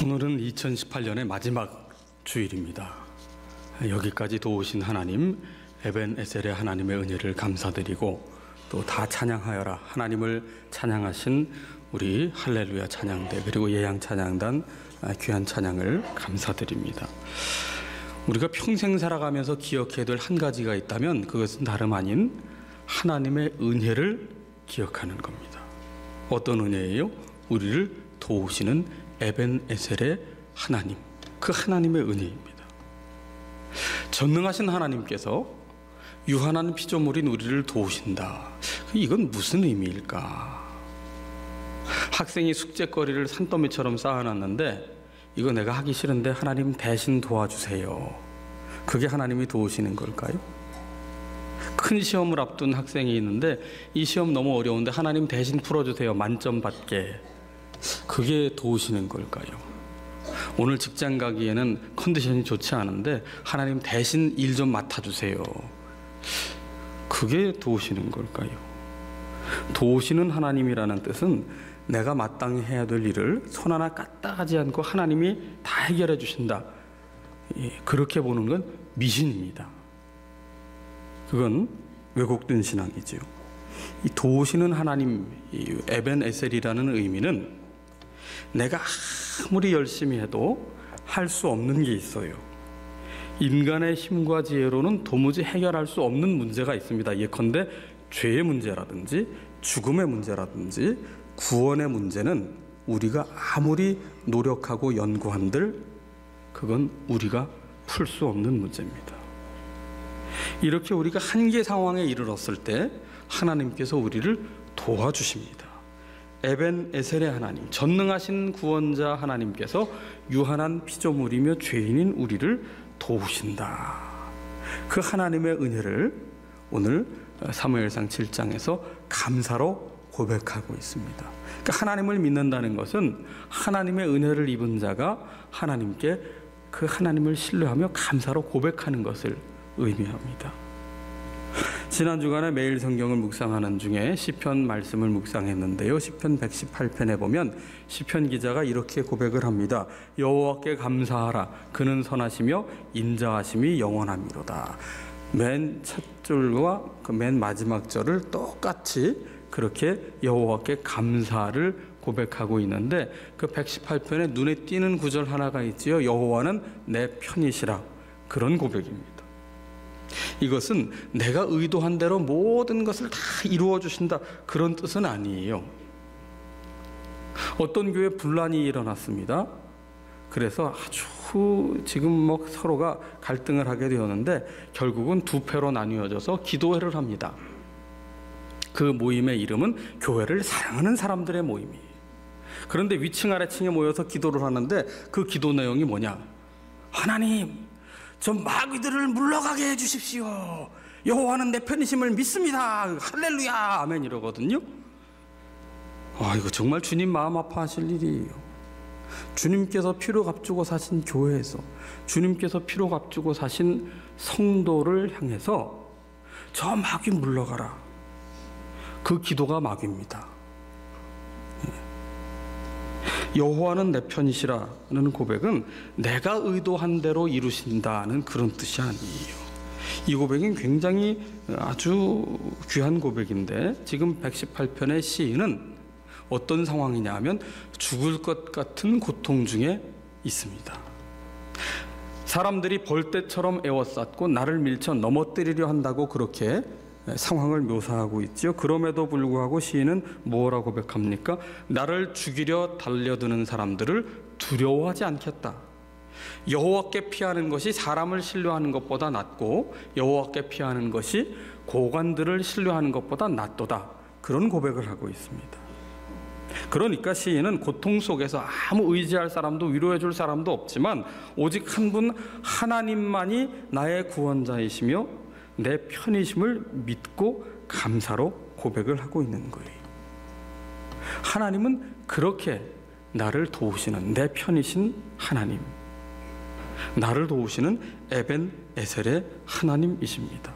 오늘은 2018년의 마지막 주일입니다. 여기까지 도우신 하나님, 에벤에셀의 하나님의 은혜를 감사드리고 또 다 찬양하여라 하나님을 찬양하신 우리 할렐루야 찬양대 그리고 예양 찬양단 귀한 찬양을 감사드립니다. 우리가 평생 살아가면서 기억해야 될 한 가지가 있다면 그것은 다름 아닌 하나님의 은혜를 기억하는 겁니다. 어떤 은혜예요? 우리를 도우시는 에벤에셀의 하나님, 그 하나님의 은혜입니다. 전능하신 하나님께서 유한한 피조물인 우리를 도우신다. 이건 무슨 의미일까? 학생이 숙제거리를 산더미처럼 쌓아놨는데 이거 내가 하기 싫은데 하나님 대신 도와주세요. 그게 하나님이 도우시는 걸까요? 큰 시험을 앞둔 학생이 있는데 이 시험 너무 어려운데 하나님 대신 풀어주세요. 만점 받게. 그게 도우시는 걸까요? 오늘 직장 가기에는 컨디션이 좋지 않은데 하나님 대신 일 좀 맡아주세요. 그게 도우시는 걸까요? 도우시는 하나님이라는 뜻은 내가 마땅히 해야 될 일을 손 하나 까딱하지 않고 하나님이 다 해결해 주신다. 그렇게 보는 건 미신입니다. 그건 왜곡된 신앙이지요. 이 도우시는 하나님, 에벤에셀이라는 의미는 내가 아무리 열심히 해도 할 수 없는 게 있어요. 인간의 힘과 지혜로는 도무지 해결할 수 없는 문제가 있습니다. 예컨대 죄의 문제라든지 죽음의 문제라든지 구원의 문제는 우리가 아무리 노력하고 연구한들 그건 우리가 풀 수 없는 문제입니다. 이렇게 우리가 한계 상황에 이르렀을 때 하나님께서 우리를 도와주십니다. 에벤에셀의 하나님, 전능하신 구원자 하나님께서 유한한 피조물이며 죄인인 우리를 도우신다. 그 하나님의 은혜를 오늘 사무엘상 7장에서 감사로 고백하고 있습니다. 그러니까 하나님을 믿는다는 것은 하나님의 은혜를 입은 자가 하나님께 그 하나님을 신뢰하며 감사로 고백하는 것을 의미합니다. 지난 주간에 매일 성경을 묵상하는 중에 시편 말씀을 묵상했는데요. 시편 118편에 보면 시편 기자가 이렇게 고백을 합니다. 여호와께 감사하라. 그는 선하시며 인자하심이 영원하미로다. 맨 첫 줄과 그 맨 마지막 절을 똑같이 그렇게 여호와께 감사를 고백하고 있는데 그 118편에 눈에 띄는 구절 하나가 있지요. 여호와는 내 편이시라. 그런 고백입니다. 이것은 내가 의도한 대로 모든 것을 다 이루어 주신다 그런 뜻은 아니에요. 어떤 교회에 분란이 일어났습니다. 그래서 아주 지금 서로가 갈등을 하게 되었는데 결국은 두 패로 나뉘어져서 기도회를 합니다. 그 모임의 이름은 교회를 사랑하는 사람들의 모임이에요. 그런데 위층 아래층에 모여서 기도를 하는데 그 기도 내용이 뭐냐? 하나님, 저 마귀들을 물러가게 해주십시오. 여호와는 내 편이심을 믿습니다. 할렐루야 아멘 이러거든요. 이거 정말 주님 마음 아파하실 일이에요. 주님께서 피로 값주고 사신 교회에서 주님께서 피로 값주고 사신 성도를 향해서 저 마귀 물러가라. 그 기도가 마귀입니다. 여호와는 내 편이시라는 고백은 내가 의도한 대로 이루신다는 그런 뜻이 아니에요. 이 고백은 굉장히 아주 귀한 고백인데 지금 118편의 시인은 어떤 상황이냐 하면 죽을 것 같은 고통 중에 있습니다. 사람들이 벌떼처럼 에워쌌고 나를 밀쳐 넘어뜨리려 한다고 그렇게 상황을 묘사하고 있지요. 그럼에도 불구하고 시인은 뭐라고 고백합니까? 나를 죽이려 달려드는 사람들을 두려워하지 않겠다. 여호와께 피하는 것이 사람을 신뢰하는 것보다 낫고 여호와께 피하는 것이 고관들을 신뢰하는 것보다 낫도다. 그런 고백을 하고 있습니다. 그러니까 시인은 고통 속에서 아무 의지할 사람도 위로해 줄 사람도 없지만 오직 한 분 하나님만이 나의 구원자이시며 내 편이심을 믿고 감사로 고백을 하고 있는 거예요. 하나님은 그렇게 나를 도우시는 내 편이신 하나님, 나를 도우시는 에벤에셀의 하나님이십니다.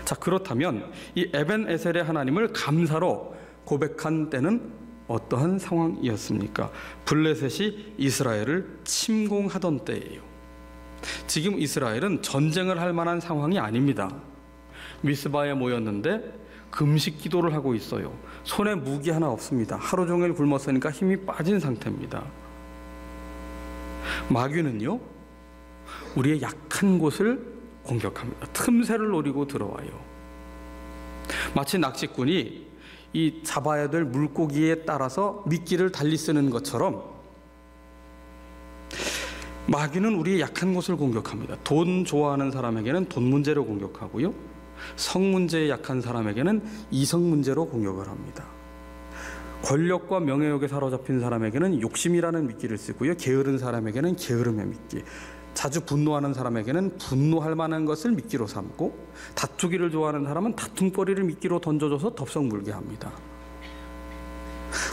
자, 그렇다면 이 에벤에셀의 하나님을 감사로 고백한 때는 어떠한 상황이었습니까? 블레셋이 이스라엘을 침공하던 때예요. 지금 이스라엘은 전쟁을 할 만한 상황이 아닙니다. 미스바에 모였는데 금식 기도를 하고 있어요. 손에 무기 하나 없습니다. 하루 종일 굶었으니까 힘이 빠진 상태입니다. 마귀는요, 우리의 약한 곳을 공격합니다. 틈새를 노리고 들어와요. 마치 낚시꾼이 이 잡아야 될 물고기에 따라서 미끼를 달리 쓰는 것처럼 마귀는 우리의 약한 곳을 공격합니다. 돈 좋아하는 사람에게는 돈 문제로 공격하고요, 성 문제에 약한 사람에게는 이성 문제로 공격을 합니다. 권력과 명예욕에 사로잡힌 사람에게는 욕심이라는 미끼를 쓰고요, 게으른 사람에게는 게으름의 미끼, 자주 분노하는 사람에게는 분노할 만한 것을 미끼로 삼고, 다투기를 좋아하는 사람은 다툼거리를 미끼로 던져줘서 덥석 물게 합니다.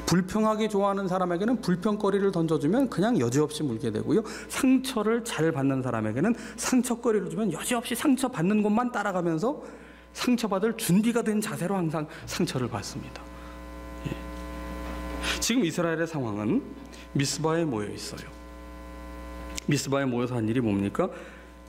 불평하기 좋아하는 사람에게는 불평거리를 던져주면 그냥 여지없이 물게 되고요, 상처를 잘 받는 사람에게는 상처거리를 주면 여지없이 상처받는 곳만 따라가면서 상처받을 준비가 된 자세로 항상 상처를 받습니다. 지금 이스라엘의 상황은 미스바에 모여 있어요. 미스바에 모여서 한 일이 뭡니까?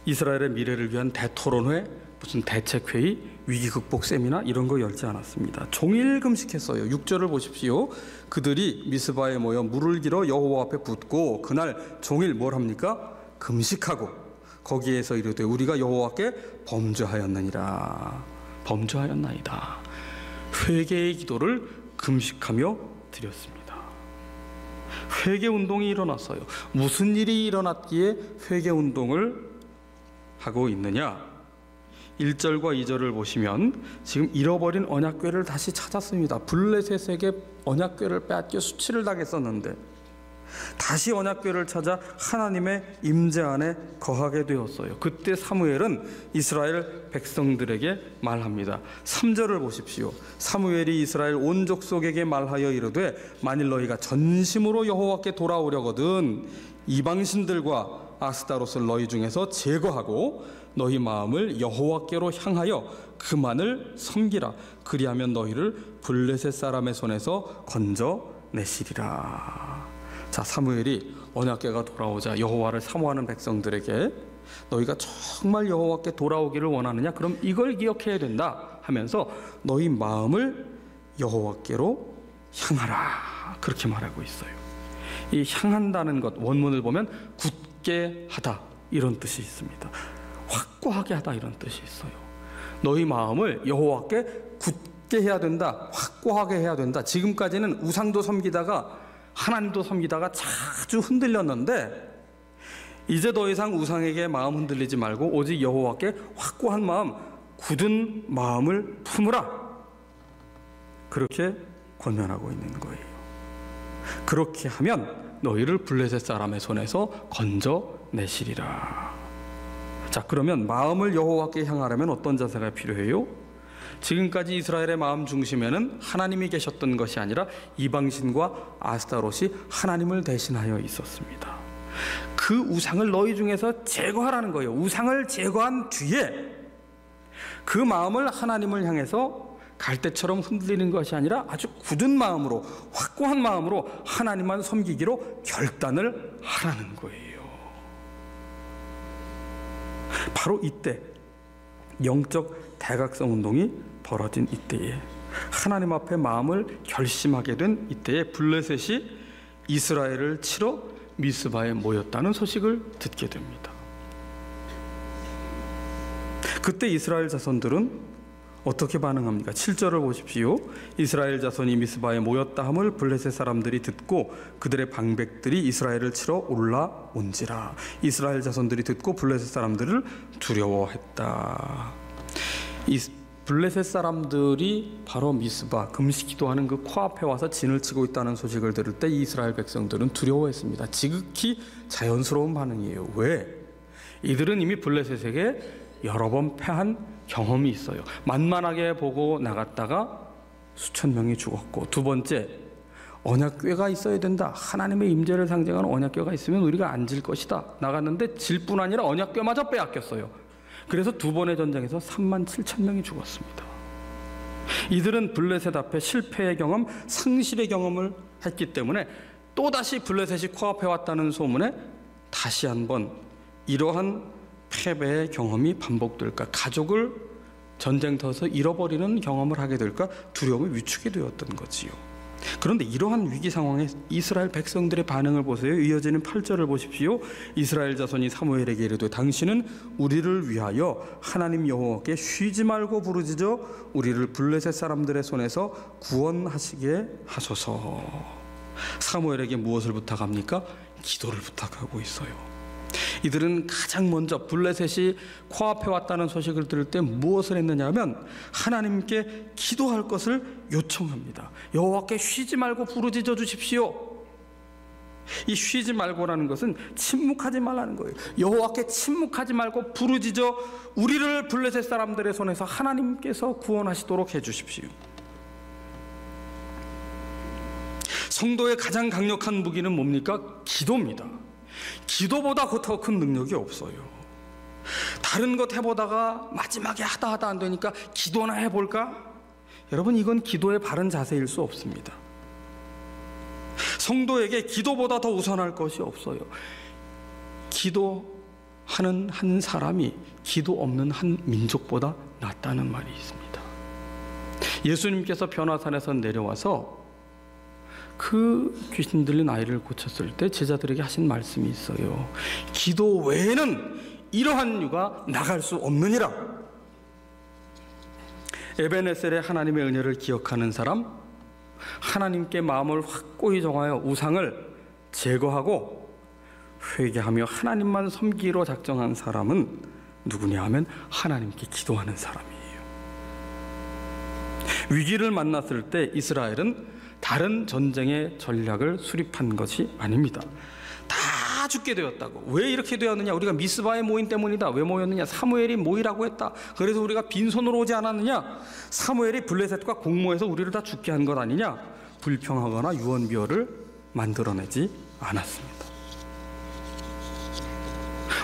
이스라엘의 미래를 위한 대토론회, 무슨 대책회의, 위기 극복 세미나 이런 거 열지 않았습니다. 종일 금식했어요. 6절을 보십시오. 그들이 미스바에 모여 물을 길어 여호와 앞에 붓고 그날 종일 뭘 합니까? 금식하고 거기에서 이르되 우리가 여호와께 범죄하였느니라. 범죄하였나이다. 회개의 기도를 금식하며 드렸습니다. 회개 운동이 일어났어요. 무슨 일이 일어났기에 회개 운동을 하고 있느냐? 1절과 2절을 보시면 지금 잃어버린 언약궤를 다시 찾았습니다. 블레셋에게 언약궤를 빼앗겨 수치를 당했었는데 다시 언약궤를 찾아 하나님의 임재 안에 거하게 되었어요. 그때 사무엘은 이스라엘 백성들에게 말합니다. 3절을 보십시오. 사무엘이 이스라엘 온 족속에게 말하여 이르되 만일 너희가 전심으로 여호와께 돌아오려거든 이방신들과 아스타롯을 너희 중에서 제거하고 너희 마음을 여호와께로 향하여 그만을 섬기라. 그리하면 너희를 블레셋 사람의 손에서 건져내시리라. 자, 사무엘이 언약궤가 돌아오자 여호와를 사모하는 백성들에게 너희가 정말 여호와께 돌아오기를 원하느냐? 그럼 이걸 기억해야 된다 하면서 너희 마음을 여호와께로 향하라, 그렇게 말하고 있어요. 이 향한다는 것, 원문을 보면 굳게 하다 이런 뜻이 있습니다. 확고하게 하다 이런 뜻이 있어요. 너희 마음을 여호와께 굳게 해야 된다, 확고하게 해야 된다. 지금까지는 우상도 섬기다가 하나님도 섬기다가 자주 흔들렸는데 이제 더 이상 우상에게 마음 흔들리지 말고 오직 여호와께 확고한 마음, 굳은 마음을 품으라, 그렇게 권면하고 있는 거예요. 그렇게 하면 너희를 블레셋 사람의 손에서 건져내시리라. 자, 그러면 마음을 여호와께 향하려면 어떤 자세가 필요해요? 지금까지 이스라엘의 마음 중심에는 하나님이 계셨던 것이 아니라 이방신과 아스타롯이 하나님을 대신하여 있었습니다. 그 우상을 너희 중에서 제거하라는 거예요. 우상을 제거한 뒤에 그 마음을 하나님을 향해서 갈대처럼 흔들리는 것이 아니라 아주 굳은 마음으로, 확고한 마음으로 하나님만 섬기기로 결단을 하라는 거예요. 바로 이때 영적 대각성 운동이 벌어진 이때에, 하나님 앞에 마음을 결심하게 된 이때에 블레셋이 이스라엘을 치러 미스바에 모였다는 소식을 듣게 됩니다. 그때 이스라엘 자손들은 어떻게 반응합니까? 7절을 보십시오. 이스라엘 자손이 미스바에 모였다 함을 블레셋 사람들이 듣고 그들의 방백들이 이스라엘을 치러 올라온지라. 이스라엘 자손들이 듣고 블레셋 사람들을 두려워했다. 이 블레셋 사람들이 바로 미스바, 금식 기도하는 그 코앞에 와서 진을 치고 있다는 소식을 들을 때 이스라엘 백성들은 두려워했습니다. 지극히 자연스러운 반응이에요. 왜? 이들은 이미 블레셋에게 여러 번 패한 경험이 있어요. 만만하게 보고 나갔다가 수천 명이 죽었고, 두 번째, 언약궤가 있어야 된다. 하나님의 임재를 상징하는 언약궤가 있으면 우리가 안 질 것이다. 나갔는데 질 뿐 아니라 언약궤마저 빼앗겼어요. 그래서 두 번의 전쟁에서 37,000명이 죽었습니다. 이들은 블레셋 앞에 실패의 경험, 상실의 경험을 했기 때문에 또다시 블레셋이 코앞에 왔다는 소문에 다시 한번 이러한 패배의 경험이 반복될까, 가족을 전쟁터에서 잃어버리는 경험을 하게 될까 두려움이 위축이 되었던 거지요. 그런데 이러한 위기 상황에 이스라엘 백성들의 반응을 보세요. 이어지는 8절을 보십시오. 이스라엘 자손이 사무엘에게 이르되 당신은 우리를 위하여 하나님 여호와께 쉬지 말고 부르짖어 우리를 블레셋 사람들의 손에서 구원하시게 하소서. 사무엘에게 무엇을 부탁합니까? 기도를 부탁하고 있어요. 이들은 가장 먼저 블레셋이 코앞에 왔다는 소식을 들을 때 무엇을 했느냐 하면 하나님께 기도할 것을 요청합니다. 여호와께 쉬지 말고 부르짖어 주십시오. 이 쉬지 말고라는 것은 침묵하지 말라는 거예요. 여호와께 침묵하지 말고 부르짖어 우리를 블레셋 사람들의 손에서 하나님께서 구원하시도록 해주십시오. 성도의 가장 강력한 무기는 뭡니까? 기도입니다. 기도보다 더 큰 능력이 없어요. 다른 것 해보다가 마지막에 하다 안 되니까 기도나 해볼까? 여러분, 이건 기도의 바른 자세일 수 없습니다. 성도에게 기도보다 더 우선할 것이 없어요. 기도하는 한 사람이 기도 없는 한 민족보다 낫다는 말이 있습니다. 예수님께서 변화산에서 내려와서 그 귀신 들린 아이를 고쳤을 때 제자들에게 하신 말씀이 있어요. 기도 외에는 이러한 유가 나갈 수 없느니라. 에베네셀의 하나님의 은혜를 기억하는 사람, 하나님께 마음을 확고히 정하여 우상을 제거하고 회개하며 하나님만 섬기기로 작정한 사람은 누구냐 하면 하나님께 기도하는 사람이에요. 위기를 만났을 때 이스라엘은 다른 전쟁의 전략을 수립한 것이 아닙니다. 다 죽게 되었다고. 왜 이렇게 되었느냐? 우리가 미스바의 모임 때문이다. 왜 모였느냐? 사무엘이 모이라고 했다. 그래서 우리가 빈손으로 오지 않았느냐? 사무엘이 블레셋과 공모해서 우리를 다 죽게 한 것 아니냐? 불평하거나 유언비어를 만들어내지 않았습니다.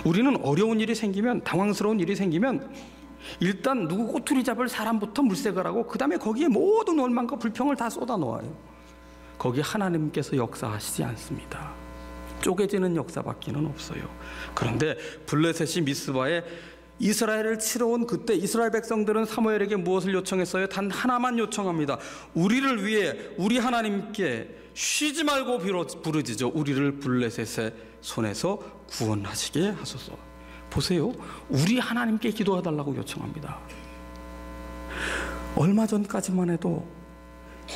우리는 어려운 일이 생기면, 당황스러운 일이 생기면 일단 누구 꼬투리 잡을 사람부터 물색을 하고 그 다음에 거기에 모든 원망과 불평을 다 쏟아 놓아요. 거기 하나님께서 역사하시지 않습니다. 쪼개지는 역사밖에는 없어요. 그런데 블레셋이 미스바에 이스라엘을 치러 온 그때 이스라엘 백성들은 사무엘에게 무엇을 요청했어요? 단 하나만 요청합니다. 우리를 위해 우리 하나님께 쉬지 말고 부르짖어 우리를 블레셋의 손에서 구원하시게 하소서. 보세요. 우리 하나님께 기도해달라고 요청합니다. 얼마 전까지만 해도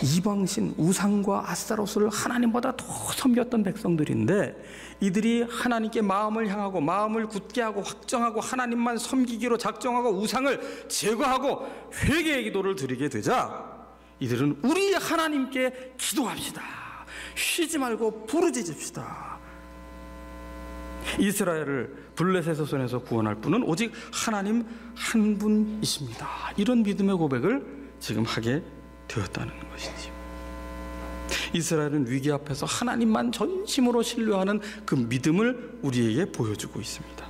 이방신 우상과 아스타로스를 하나님보다 더 섬겼던 백성들인데 이들이 하나님께 마음을 향하고 마음을 굳게 하고 확정하고 하나님만 섬기기로 작정하고 우상을 제거하고 회개의 기도를 드리게 되자 이들은 우리 하나님께 기도합시다. 쉬지 말고 부르짖읍시다. 이스라엘을 블레셋의 손에서 구원할 분은 오직 하나님 한 분이십니다. 이런 믿음의 고백을 지금 하게 되었다는 것이죠. 이스라엘은 위기 앞에서 하나님만 전심으로 신뢰하는 그 믿음을 우리에게 보여주고 있습니다.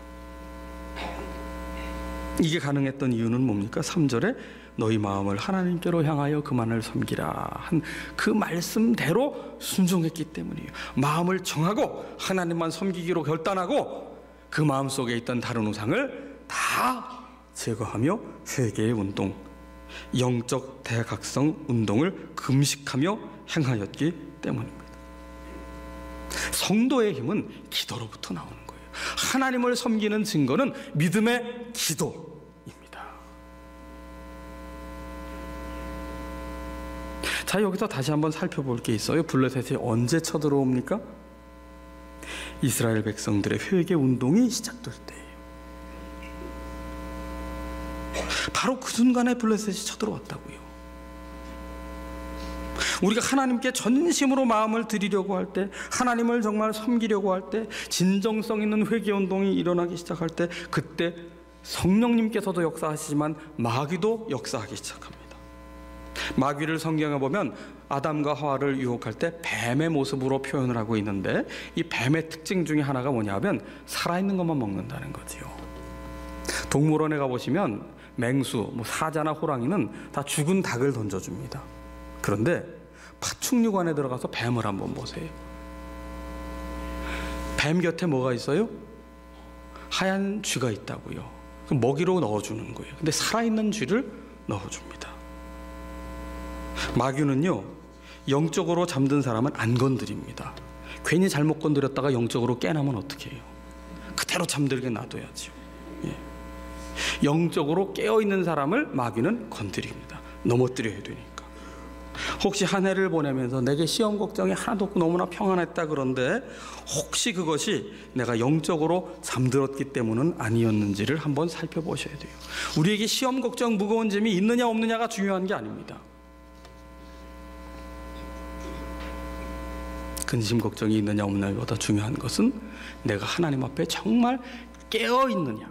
이게 가능했던 이유는 뭡니까? 3절에 너희 마음을 하나님께로 향하여 그만을 섬기라 한 그 말씀대로 순종했기 때문이에요. 마음을 정하고 하나님만 섬기기로 결단하고 그 마음속에 있던 다른 우상을 다 제거하며 회개의 운동, 영적 대각성 운동을 금식하며 행하였기 때문입니다. 성도의 힘은 기도로부터 나오는 거예요. 하나님을 섬기는 증거는 믿음의 기도입니다. 자, 여기서 다시 한번 살펴볼 게 있어요. 블레셋이 언제 쳐들어옵니까? 이스라엘 백성들의 회개 운동이 시작될 때예요. 바로 그 순간에 블레셋이 쳐들어왔다고요. 우리가 하나님께 전심으로 마음을 드리려고 할 때, 하나님을 정말 섬기려고 할 때, 진정성 있는 회개 운동이 일어나기 시작할 때, 그때 성령님께서도 역사하시지만 마귀도 역사하기 시작합니다. 마귀를 성경에 보면 아담과 하와를 유혹할 때 뱀의 모습으로 표현을 하고 있는데 이 뱀의 특징 중에 하나가 뭐냐면 살아있는 것만 먹는다는 거지요. 동물원에 가보시면 맹수, 사자나 호랑이는 다 죽은 닭을 던져줍니다. 그런데 파충류 관에 들어가서 뱀을 한번 보세요. 뱀 곁에 뭐가 있어요? 하얀 쥐가 있다고요. 먹이로 넣어주는 거예요. 근데 살아있는 쥐를 넣어줍니다. 마귀는요, 영적으로 잠든 사람은 안 건드립니다. 괜히 잘못 건드렸다가 영적으로 깨나면 어떻게 해요? 그대로 잠들게 놔둬야죠. 예. 영적으로 깨어있는 사람을 마귀는 건드립니다. 넘어뜨려야 되니까. 혹시 한 해를 보내면서 내게 시험 걱정이 하나도 없고 너무나 평안했다 그런데 혹시 그것이 내가 영적으로 잠들었기 때문은 아니었는지를 한번 살펴보셔야 돼요. 우리에게 시험 걱정 무거운 짐이 있느냐 없느냐가 중요한 게 아닙니다. 근심 걱정이 있느냐 없느냐보다 중요한 것은 내가 하나님 앞에 정말 깨어 있느냐,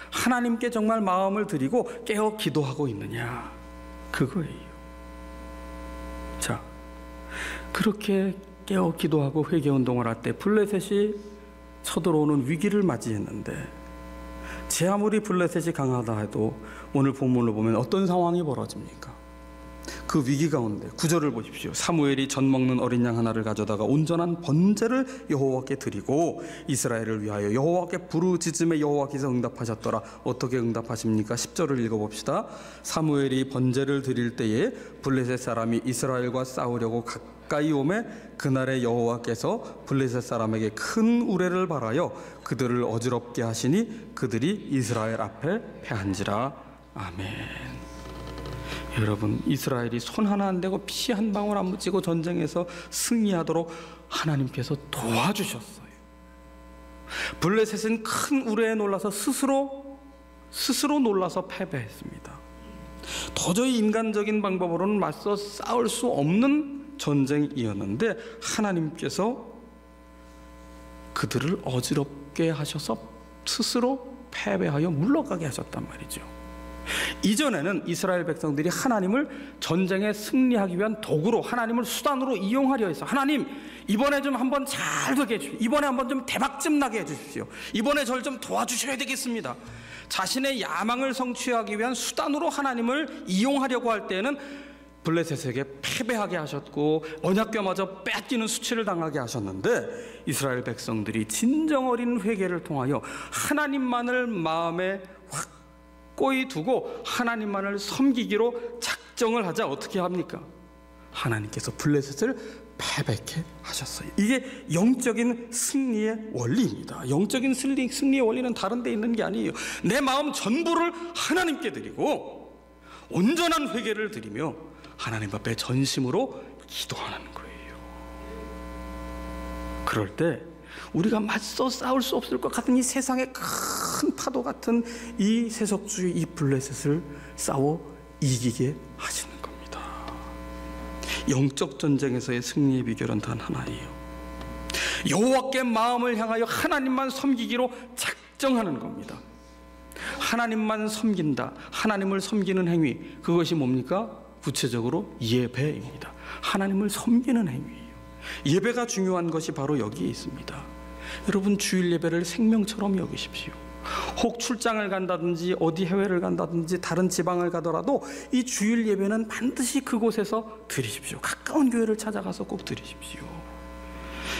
하나님께 정말 마음을 드리고 깨어 기도하고 있느냐, 그거예요. 자, 그렇게 깨어 기도하고 회개운동을 할 때 블레셋이 쳐들어오는 위기를 맞이했는데, 제 아무리 블레셋이 강하다 해도 오늘 본문을 보면 어떤 상황이 벌어집니까? 그 위기 가운데 9절을 보십시오. 사무엘이 젖 먹는 어린 양 하나를 가져다가 온전한 번제를 여호와께 드리고 이스라엘을 위하여 여호와께 부르짖음에 여호와께서 응답하셨더라. 어떻게 응답하십니까? 10절을 읽어봅시다. 사무엘이 번제를 드릴 때에 블레셋 사람이 이스라엘과 싸우려고 가까이 오매 그날에 여호와께서 블레셋 사람에게 큰 우레를 발하여 그들을 어지럽게 하시니 그들이 이스라엘 앞에 패한지라. 아멘. 여러분, 이스라엘이 손 하나 안 대고 피 한 방울 안 묻히고 전쟁에서 승리하도록 하나님께서 도와주셨어요. 블레셋은 큰 우레에 놀라서 스스로 놀라서 패배했습니다. 도저히 인간적인 방법으로는 맞서 싸울 수 없는 전쟁이었는데 하나님께서 그들을 어지럽게 하셔서 스스로 패배하여 물러가게 하셨단 말이죠. 이전에는 이스라엘 백성들이 하나님을 전쟁에 승리하기 위한 도구로, 하나님을 수단으로 이용하려 해서, 하나님 이번에 좀 한번 잘 되게 해주십시오. 이번에 한번 좀 대박 좀 나게 해주십시오. 이번에 저를 좀 도와주셔야 되겠습니다. 자신의 야망을 성취하기 위한 수단으로 하나님을 이용하려고 할 때에는 블레셋에게 패배하게 하셨고 언약궤마저 뺏기는 수치를 당하게 하셨는데, 이스라엘 백성들이 진정 어린 회개를 통하여 하나님만을 마음에 확고히 두고 하나님만을 섬기기로 작정을 하자 어떻게 합니까? 하나님께서 블레셋을 패배케 하셨어요. 이게 영적인 승리의 원리입니다. 영적인 승리의 원리는 다른 데 있는 게 아니에요. 내 마음 전부를 하나님께 드리고 온전한 회개를 드리며 하나님 앞에 전심으로 기도하는 거예요. 그럴 때 우리가 맞서 싸울 수 없을 것 같은 이 세상의 큰 파도 같은 이 세속주의 이 블레셋을 싸워 이기게 하시는 겁니다. 영적 전쟁에서의 승리의 비결은 단 하나예요. 여호와께 마음을 향하여 하나님만 섬기기로 작정하는 겁니다. 하나님만 섬긴다, 하나님을 섬기는 행위, 그것이 뭡니까? 구체적으로 예배입니다. 하나님을 섬기는 행위예요. 예배가 중요한 것이 바로 여기에 있습니다. 여러분, 주일 예배를 생명처럼 여기십시오. 혹 출장을 간다든지 어디 해외를 간다든지 다른 지방을 가더라도 이 주일 예배는 반드시 그곳에서 드리십시오. 가까운 교회를 찾아가서 꼭 드리십시오.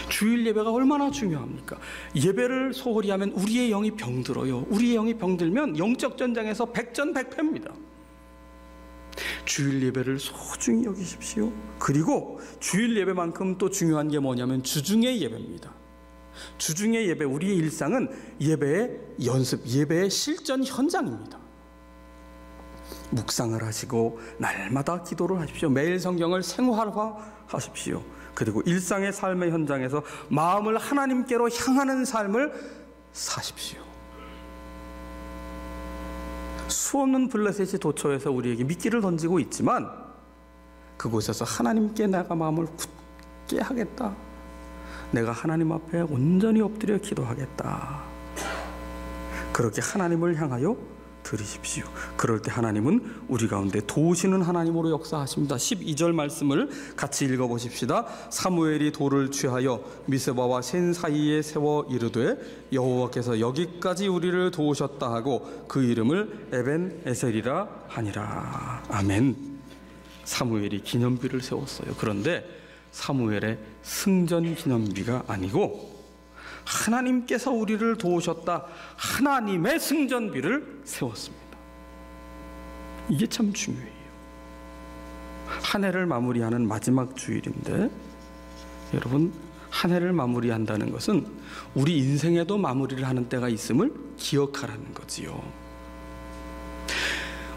주일 예배가 얼마나 중요합니까? 예배를 소홀히 하면 우리의 영이 병들어요. 우리의 영이 병들면 영적 전쟁에서 백전백패입니다. 주일 예배를 소중히 여기십시오. 그리고 주일 예배만큼 또 중요한 게 뭐냐면 주중의 예배입니다. 주중의 예배, 우리의 일상은 예배의 연습, 예배의 실전 현장입니다. 묵상을 하시고 날마다 기도를 하십시오. 매일 성경을 생활화하십시오. 그리고 일상의 삶의 현장에서 마음을 하나님께로 향하는 삶을 사십시오. 수없는 블레셋이 도처에서 우리에게 미끼를 던지고 있지만 그곳에서 하나님께 내가 마음을 굳게 하겠다, 내가 하나님 앞에 온전히 엎드려 기도하겠다, 그렇게 하나님을 향하여 드리십시오. 그럴 때 하나님은 우리 가운데 도우시는 하나님으로 역사하십니다. 12절 말씀을 같이 읽어보십시다. 사무엘이 돌을 취하여 미스바와 센 사이에 세워 이르되 여호와께서 여기까지 우리를 도우셨다 하고 그 이름을 에벤 에셀이라 하니라. 아멘. 사무엘이 기념비를 세웠어요. 그런데 사무엘의 승전 기념비가 아니고 하나님께서 우리를 도우셨다, 하나님의 승전비를 세웠습니다. 이게 참 중요해요. 한 해를 마무리하는 마지막 주일인데, 여러분, 한 해를 마무리한다는 것은 우리 인생에도 마무리를 하는 때가 있음을 기억하라는 거지요.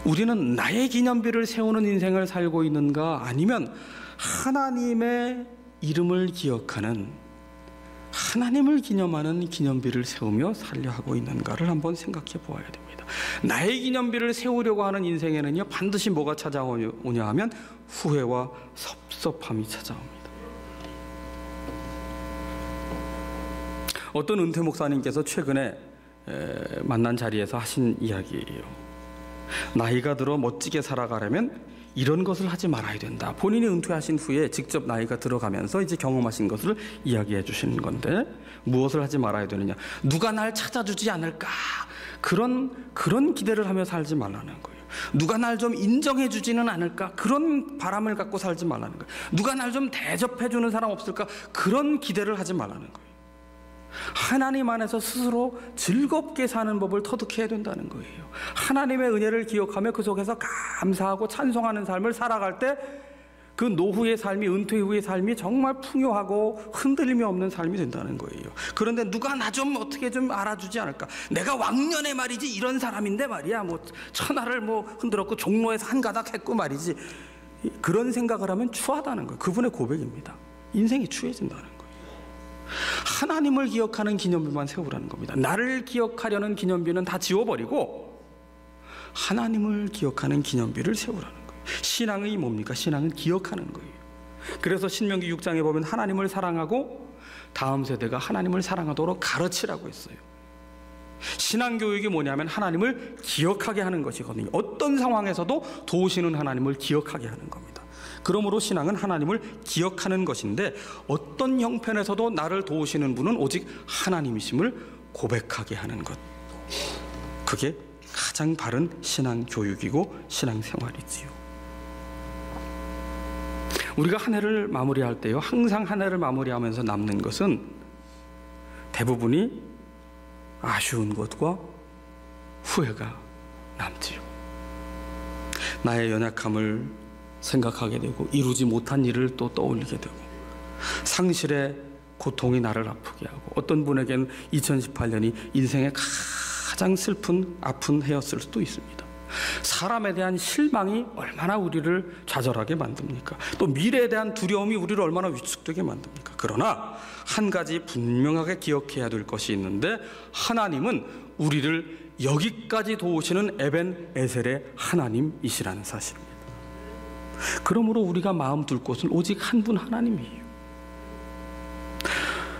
우리는 나의 기념비를 세우는 인생을 살고 있는가, 아니면 하나님의 이름을 기억하는, 하나님을 기념하는 기념비를 세우며 살려 하고 있는가를 한번 생각해 보아야 됩니다. 나의 기념비를 세우려고 하는 인생에는요, 반드시 뭐가 찾아오냐 하면 후회와 섭섭함이 찾아옵니다. 어떤 은퇴 목사님께서 최근에 만난 자리에서 하신 이야기예요. 나이가 들어 멋지게 살아가려면 이런 것을 하지 말아야 된다. 본인이 은퇴하신 후에 직접 나이가 들어가면서 이제 경험하신 것을 이야기해 주시는 건데, 무엇을 하지 말아야 되느냐? 누가 날 찾아주지 않을까? 그런 기대를 하며 살지 말라는 거예요. 누가 날 좀 인정해 주지는 않을까? 그런 바람을 갖고 살지 말라는 거예요. 누가 날 좀 대접해 주는 사람 없을까? 그런 기대를 하지 말라는 거예요. 하나님 안에서 스스로 즐겁게 사는 법을 터득해야 된다는 거예요. 하나님의 은혜를 기억하며 그 속에서 감사하고 찬송하는 삶을 살아갈 때 그 노후의 삶이, 은퇴 후의 삶이 정말 풍요하고 흔들림이 없는 삶이 된다는 거예요. 그런데 누가 나 좀 어떻게 좀 알아주지 않을까? 내가 왕년에 말이지 이런 사람인데 말이야, 뭐 천하를 뭐 흔들었고 종로에서 한 가닥 했고 말이지, 그런 생각을 하면 추하다는 거예요. 그분의 고백입니다. 인생이 추해진다는 거예요. 하나님을 기억하는 기념비만 세우라는 겁니다. 나를 기억하려는 기념비는 다 지워버리고 하나님을 기억하는 기념비를 세우라는 거예요. 신앙이 뭡니까? 신앙은 기억하는 거예요. 그래서 신명기 6장에 보면 하나님을 사랑하고 다음 세대가 하나님을 사랑하도록 가르치라고 했어요. 신앙교육이 뭐냐면 하나님을 기억하게 하는 것이거든요. 어떤 상황에서도 도우시는 하나님을 기억하게 하는 겁니다. 그러므로 신앙은 하나님을 기억하는 것인데, 어떤 형편에서도 나를 도우시는 분은 오직 하나님이심을 고백하게 하는 것, 그게 가장 바른 신앙 교육이고 신앙 생활이지요. 우리가 한 해를 마무리할 때요, 항상 한 해를 마무리하면서 남는 것은 대부분이 아쉬운 것과 후회가 남지요. 나의 연약함을 생각하게 되고 이루지 못한 일을 또 떠올리게 되고 상실의 고통이 나를 아프게 하고, 어떤 분에게는 2018년이 인생의 가장 슬픈 아픈 해였을 수도 있습니다. 사람에 대한 실망이 얼마나 우리를 좌절하게 만듭니까? 또 미래에 대한 두려움이 우리를 얼마나 위축되게 만듭니까? 그러나 한 가지 분명하게 기억해야 될 것이 있는데, 하나님은 우리를 여기까지 도우시는 에벤 에셀의 하나님이시라는 사실입니다. 그러므로 우리가 마음 둘 곳은 오직 한 분 하나님이에요.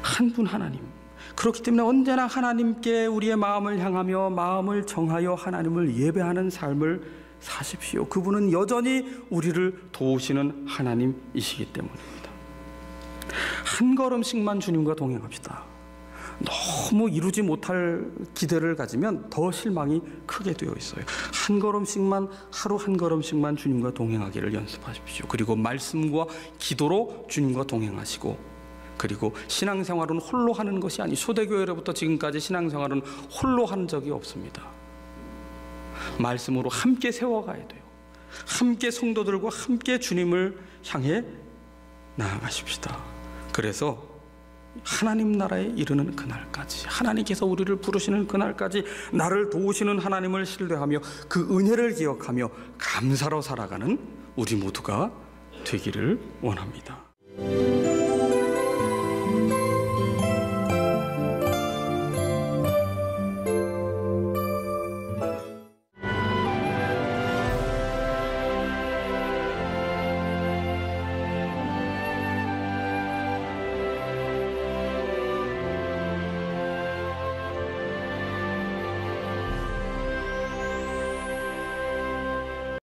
한 분 하나님. 그렇기 때문에 언제나 하나님께 우리의 마음을 향하며 마음을 정하여 하나님을 예배하는 삶을 사십시오. 그분은 여전히 우리를 도우시는 하나님이시기 때문입니다. 한 걸음씩만 주님과 동행합시다. 너무 이루지 못할 기대를 가지면 더 실망이 크게 되어 있어요. 한 걸음씩만, 하루 한 걸음씩만 주님과 동행하기를 연습하십시오. 그리고 말씀과 기도로 주님과 동행하시고, 그리고 신앙생활은 홀로 하는 것이 아니, 초대교회로부터 지금까지 신앙생활은 홀로 한 적이 없습니다. 말씀으로 함께 세워가야 돼요. 함께 성도들과 함께 주님을 향해 나아가십시다. 그래서 하나님 나라에 이르는 그날까지, 하나님께서 우리를 부르시는 그날까지 나를 도우시는 하나님을 신뢰하며 그 은혜를 기억하며 감사로 살아가는 우리 모두가 되기를 원합니다.